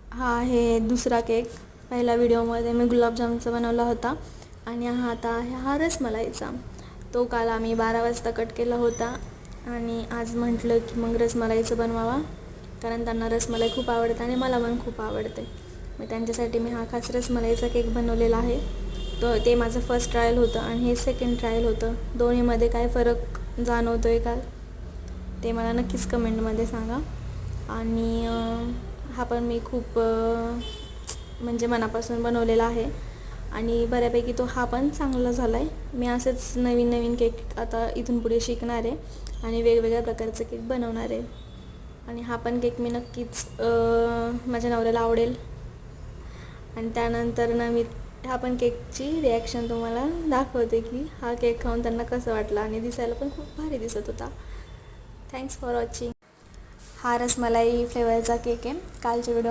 हा आहे दुसरा केक. पहिल्या व्हिडिओमध्ये मी गुलाबजामचा बनवला होता आणि हा आता आहे हा रसमलाईचा. तो काल आम्ही 12 वाजता कट केला होता आणि आज म्हटलं की मग रसमलाईचं बनवावा, कारण त्यांना रसमलाई खूप आवडते आणि मला पण खूप आवडते. मग त्यांच्यासाठी मी हा खास रसमलाईचा केक बनवलेला आहे. ते माझं फर्स्ट ट्रायल होतं आणि हे सेकंड ट्रायल होतं. दोन्हीमध्ये काय फरक जाणवतो आहे का ते मला नक्कीच कमेंटमध्ये सांगा. आणि हा पण मी खूप म्हणजे मनापासून बनवलेला आहे आणि बऱ्यापैकी तो हा पण चांगला झाला आहे. मी असेच नवीन नवीन केक आता इथून पुढे शिकणार आहे आणि वेगवेगळ्या प्रकारचे केक बनवणार आहे. आणि हा पण केक मी नक्कीच माझ्या नवऱ्याला आवडेल. आणि त्यानंतर ना मी हा पण केकची रिॲक्शन तुम्हाला दाखवते की हा केक खाऊन त्यांना कसं वाटलं. आणि दिसायला पण खूप भारी दिसत होता. Thanks for watching. हा रसमलाई फ्लेवरचा केक आहे. कालच्या व्हिडिओ